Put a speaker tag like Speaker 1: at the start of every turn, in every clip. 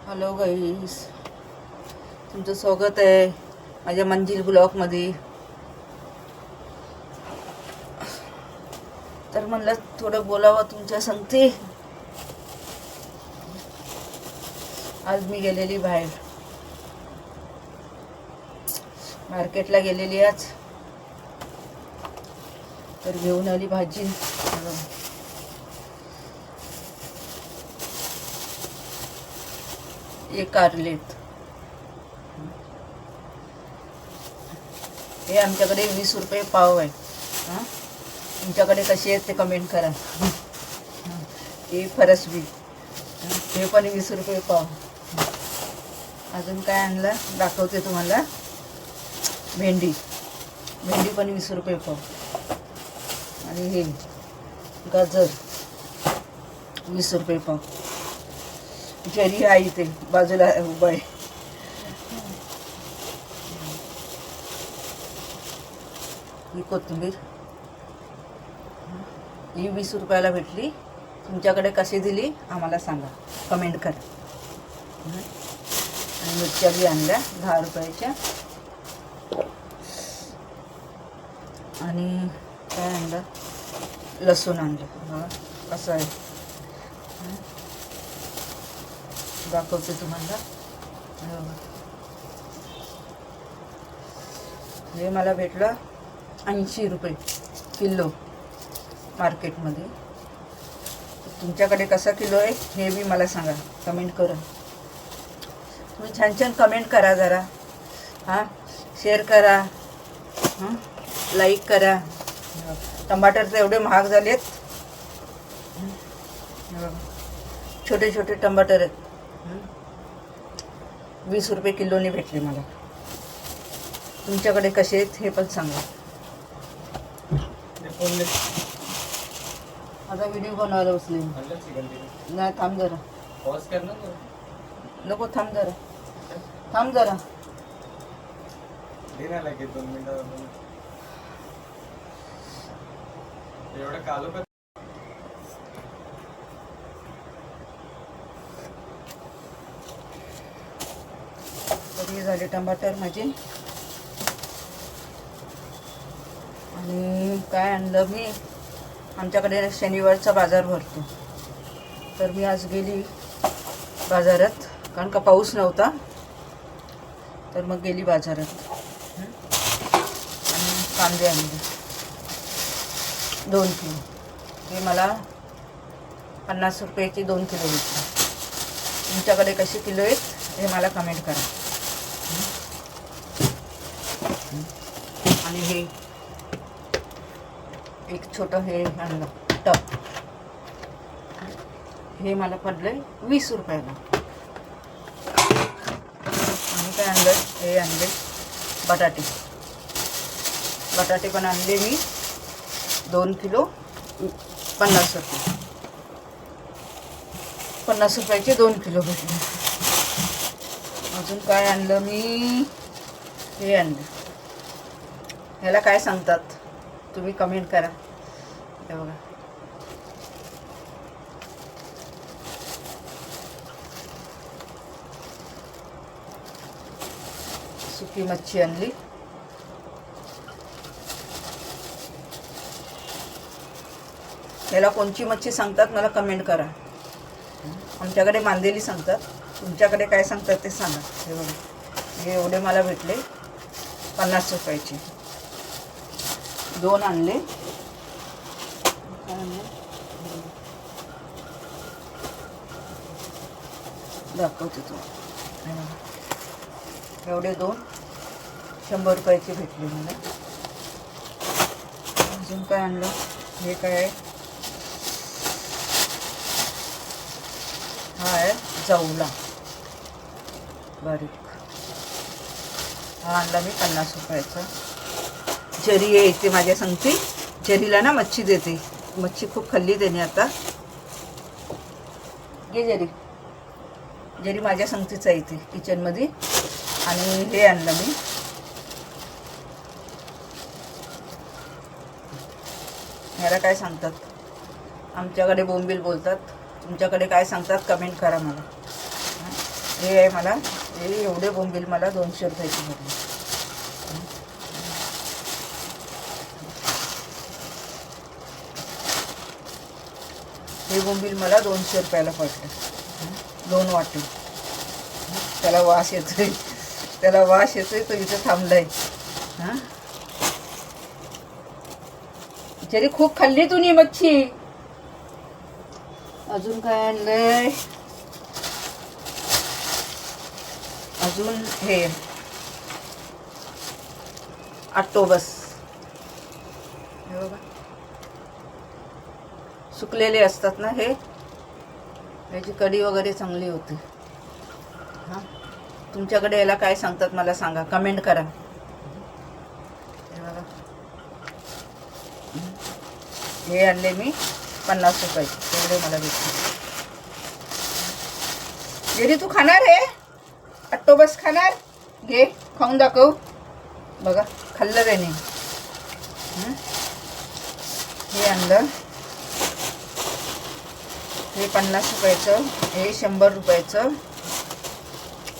Speaker 1: Hello गाईस, तुमचं स्वागत आहे माझ्या मंजिल ब्लॉगमध्ये. तर म्हणलं थोडं बोलावं तुमच्या संगती. आज मी गेलेली बाहेर मार्केटला गेलेली आज. तर घेऊन आली भाजी. एक कारलेत. हे आमच्याकडे 20 रुपये पाव आहे. हां, तुमच्याकडे कशी आहेत ते कमेंट करा. हे फरसबी, हे पण 20 रुपये पाव. अजून काय आणलं दाखवते तुम्हाला. भेंडी पण 20 रुपये पाव. आणि हे गाजर 20 रुपये पाव. जरी आहे इथे बाजूला उभा आहे. ही कोथिंबीर ही 20 रुपयाला भेटली. तुमच्याकडे कशी दिली आम्हाला सांगा, कमेंट करा. आणि मिरच्या बी आणल्या 10 रुपयाच्या. आणि काय आणलं, लसूण आणलं. हा कसं आहे दाखवते तुम्हाला. हे मला भेटलं 80 रुपये किलो मार्केटमध्ये. तुमच्याकडे कसा किलो आहे हे बी मला सांगा, कमेंट करा. तुम्ही छान छान कमेंट करा जरा. हां, शेअर करा, लाईक करा. टमाटर तर एवढे महाग झालेत. छोटे छोटे टमाटर आहेत. 20 रुपये किलोने भेटले मला. तुमच्याकडे कसे आहेत हे पण सांगा. आता व्हिडिओ बनवायला बसले. नाही, थांब जरा. नको, थांब जरा. हे झाले टमाटर माझे. आणि काय आणलं मी, आमच्याकडे शनिवारचा बाजार भरतो. तर मी आज गेली बाजारात, कारण का पाऊस नव्हता. तर मग गेली बाजारात. आणि कांदे आणले 2 किलो. हे मला 50 रुपयाचे 2 किलो भेटले. तुमच्याकडे कसे किलो आहेत हे मला कमेंट करा. आणि हे एक छोटं हे आणलं टप. हे मला पडलंय 20 रुपयाला. आणि काय आणलं, हे आणले बटाटे पण आणले मी 2 किलो 50 रुपये. 50 रुपयाचे 2 किलो भेटले. अजून काय आणलं मी, हे आणलं. ह्याला काय सांगतात तुम्ही कमेंट करा. हे बघा, सुकी मच्छी आणली. ह्याला कोणची मच्छी सांगतात मला कमेंट करा. आमच्याकडे मांदेली सांगतात, तुमच्याकडे काय सांगतात ते सांगा. हे बघा, हे एवढे मला भेटले 50 रुपयाचे. 2 आणले. दाखवते तुम्हाला. एवढे 2 100 रुपयाचे भेटले मला. अजून काय आणलं, हे काय आहे, हा आहे जवला बारीक. हा आणला मी 50 रुपयाचा. जरी आहे इथे माझ्या संगती. जरीला ना मच्छी देते. मच्छी खूप खाल्ली त्याने आता. घे जरी माझ्या संगतीच आहे इथे किचनमध्ये. आणि हे आणलं मी, ह्याला काय सांगतात, आमच्याकडे बोंबील बोलतात. तुमच्याकडे काय सांगतात कमेंट करा मला. हे आहे मला, हे एवढे बोंबील मला 200 रुपयाची भेटली. हे बोंबील मला 200 रुपयाला पडलं. 2 वाटी. त्याला वास येतोय, तो इथं थांबलाय. हां, जरी खूप खाल्ली तुम्ही मच्छी. अजून काय आणलंय? अजून हे ऑक्टोबस, हे बघा, सुकलेले असतात ना हे, याची कढी वगैरे चांगली होते. हां, तुमच्याकडे याला काय सांगतात मला सांगा, कमेंट करा. हे बघा, हे आणले मी 50 रुपये, तेवढे मला भेटले. जेरी तू खाणार आहे ऑक्टोबस? खाणार? घे, खाऊन दाखव. बघा, खाल्लं त्याने. हे आणलं, हे 50 रुपयाचं, हे 100 रुपयाचं,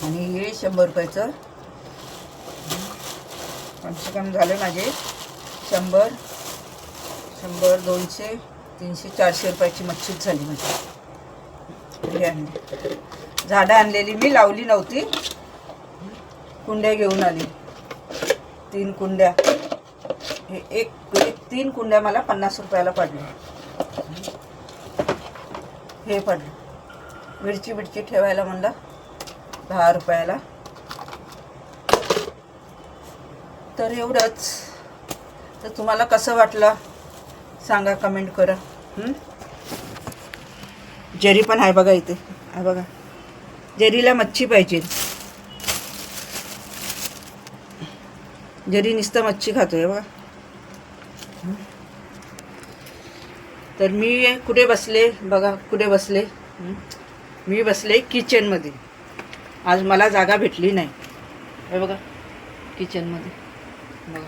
Speaker 1: आणि हे 100 रुपयाचं. कमसे कम झाले माझे 100, 200, 300, 400 रुपयाची मच्छीच झाली माझी. हे आणले, झाडं आणलेली मी, लावली नव्हती, कुंड्या घेऊन आली. 3 कुंड्या, हे एक 3 कुंड्या मला 50 रुपयाला पडल्या. हे पडलं. मिरची ठेवायला म्हणलं 10 रुपयाला. तर एवढंच. तर तुम्हाला कसं वाटलं सांगा, कमेंट करा. जेरी पण आहे बघा इथे, आहे बघा, जेरीला मच्छी पाहिजे. जेरी नुसतं मच्छी खातोय बघा. तर मी कुठे बसले बघा, कुठे बसले? मी बसले किचनमध्ये. आज मला जागा भेटली नाही. हे बघा, किचनमध्ये बघा,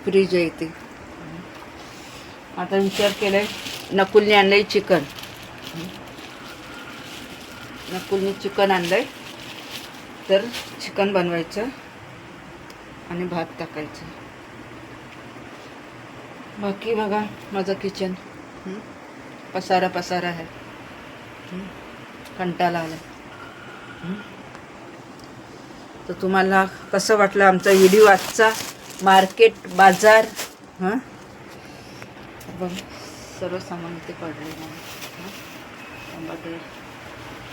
Speaker 1: फ्रीज आहे इथे. आता विचार केलाय, नकुलने आणलंय चिकन. नकुलने चिकन आणलंय, तर चिकन बनवायचं आणि भात टाकायचं. बाकी बघा माझं किचन, पसारा आहे. कंटाळा आला. तर तुम्हाला कसं वाटलं आमचा व्हिडिओ आजचा, मार्केट बाजार? बघ, सर्व सामान इथे पडले. टमाटर,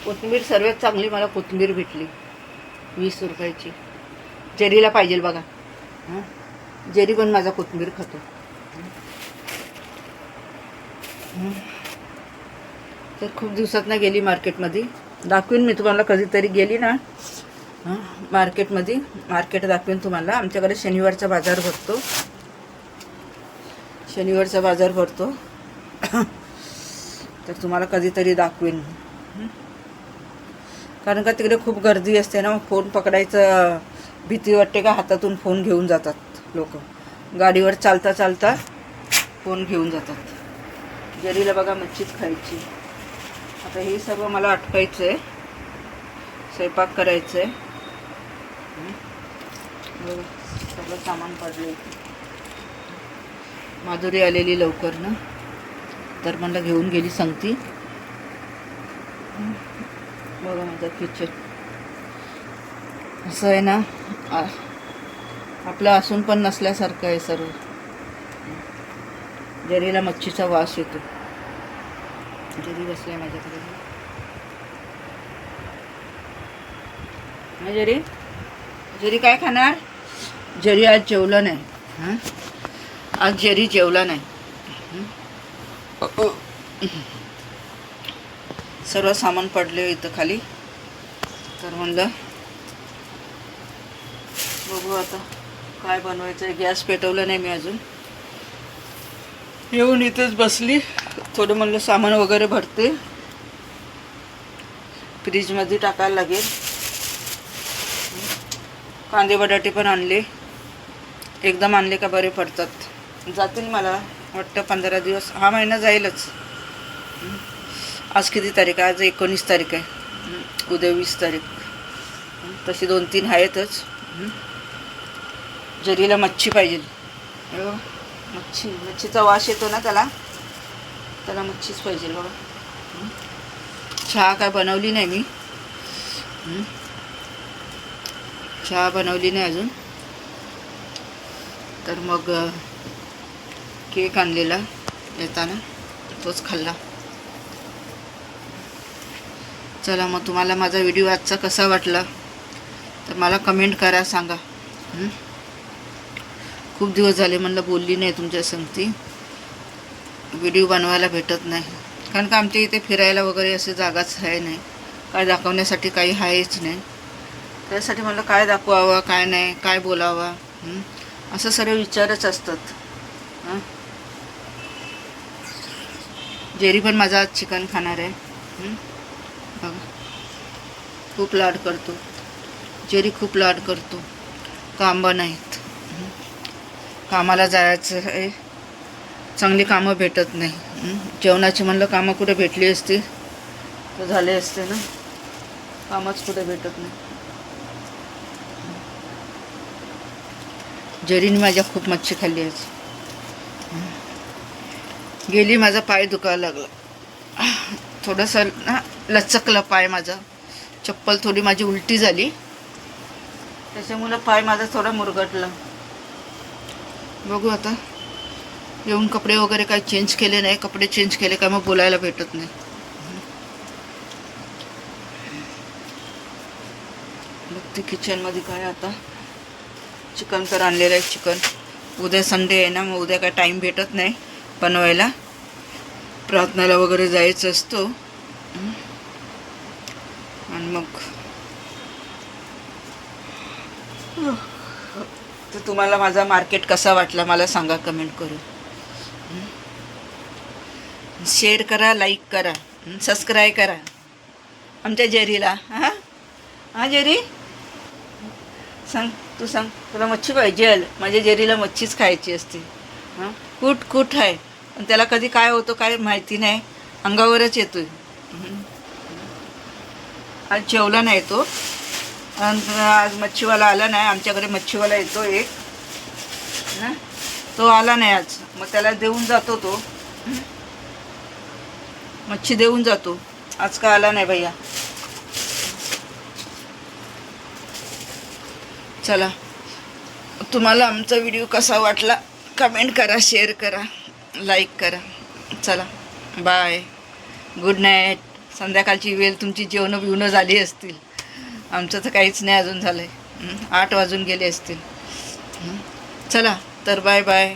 Speaker 1: कोथिंबीर सर्वात चांगली मला कोथिंबीर भेटली 20 रुपयाची. जेरीला पाहिजे बघा. जेरी पण माझा कोथिंबीर खातो. तर खूप दिवसात ना गेली मार्केटमध्ये. दाखवीन मी तुम्हाला कधीतरी गेली ना मार्केटमध्ये. मार्केट दाखवीन तुम्हाला. आमच्याकडे शनिवारचा बाजार भरतो. तर तुम्हाला कधीतरी दाखवीन. कारण का तिकडे खूप गर्दी असते ना, फोन पकडायचं भीती वाटते का हातातून फोन घेऊन जातात लोक. गाडीवर चालता फोन घेऊन जातात. जरीला बघा मच्छीच खायची. आता हे सर्व मला अटकायचं आहे, स्वयंपाक करायचं आहे. सगळं सामान पडलं. माधुरी आलेली लवकर ना, तर मला घेऊन गेली सांगती. बघा माझं किचन असं आहे ना, आपलं असून पण नसल्यासारखं आहे सर्व. जरीला मच्छीचा वास येतो. जरी बसलाय माझ्याकडे. जरी काय खाणार? जरी आज जेवला नाही. आज जरी जेवला नाही. सर्व सामान पडले इथं खाली. तर म्हणलं बघू आता काय बनवायचं. गॅस पेटवलं नाही मी अजून. येऊन इथेच बसली. थोडं म्हणलं सामान वगैरे भरते, फ्रीजमध्ये टाकायला लागेल. कांदे बटाटे पण आणले. एकदम आणले का बरे पडतात. जातील मला वाटतं 15 दिवस. हा महिना जाईलच. आज किती तारीख आहे? आज 19 तारीख आहे. उद्या 20 तारीख. तशी 2-3 आहेतच. जरीला मच्छी पाहिजे. हे बघा, मच्छीचा वास येतो ना त्याला मच्छीच पाहिजे बघा. चहा काय बनवली नाही मी. चहा बनवली नाही अजून. तर मग केक आणलेला येताना तोच खाल्ला. चला मग तुम्हाला माझा व्हिडिओ आजचा कसा वाटला तर मला कमेंट करा, सांगा. खूप दिवस झाले म्हणलं बोलली नाही तुमच्या संगती. व्हिडिओ बनवायला भेटत नाही कारण का आमच्या इथे फिरायला वगैरे असे जागाच आहे नाही. काय दाखवण्यासाठी काही आहेच नाही. त्यासाठी म्हणलं काय दाखवावं, काय नाही, काय बोलावा, असं सर्व विचारच असतात. जेरी पण माझा आज चिकन खाणार आहे. बघा, खूप लाड करतो जेरी, खूप लाड करतो. कामं नाहीत, कामाला जायचं आहे, चांगली कामं भेटत नाही. जेवणाची म्हणलं कामं कुठे भेटली असती तर झाले असते ना. कामच कुठे भेटत नाही. जेरीने माझ्या खूप मच्छी खाल्ली आज. गेली, माझा पाय दुखायला लागला. थोडंसं ना लचकलं पाय माझा. चप्पल थोडी माझी उलटी झाली त्याच्यामुळं पाय माझा थोडा मुरगटला. बघू आता. येऊन कपडे वगैरे काही चेंज केले नाही. कपडे चेंज केले का मग बोलायला भेटत नाही. बघते किचनमध्ये काय. आता चिकन तर आणलेलं आहे. चिकन उद्या संडे आहे ना, मग उद्या काय टाईम भेटत नाही बनवायला. प्रार्थनाला वगैरे जायचं असतो. आणि मग तर तुम्हाला माझा मार्केट कसा वाटला मला सांगा कमेंट करून. शेअर करा, लाईक करा, सबस्क्राईब करा आमच्या जेरीला. हां जेरी सांग, तू सांग, तुला मच्छी पाहिजे. माझ्या जेरीला मच्छीच खायची असते. कुठ आहे पण त्याला कधी काय होतं काय माहिती नाही, अंगावरच येतोय. आज जेवला नाही तो. आज मच्छीवाला आला नाही. आमच्याकडे मच्छीवाला येतो एक ना, तो आला नाही आज. मग त्याला देऊन जातो तो, मच्छी देऊन जातो. आज का आला नाही भैया. चला, तुम्हाला आमचा व्हिडिओ कसा वाटला कमेंट करा, शेअर करा, लाईक करा. चला बाय, गुड नाईट. संध्याकाळची वेळ तुमची जेवणं बिवणं झाली असतील. आमचं तर काहीच नाही अजून झालं आहे. 8 वाजून गेले असतील. चला तर बाय बाय.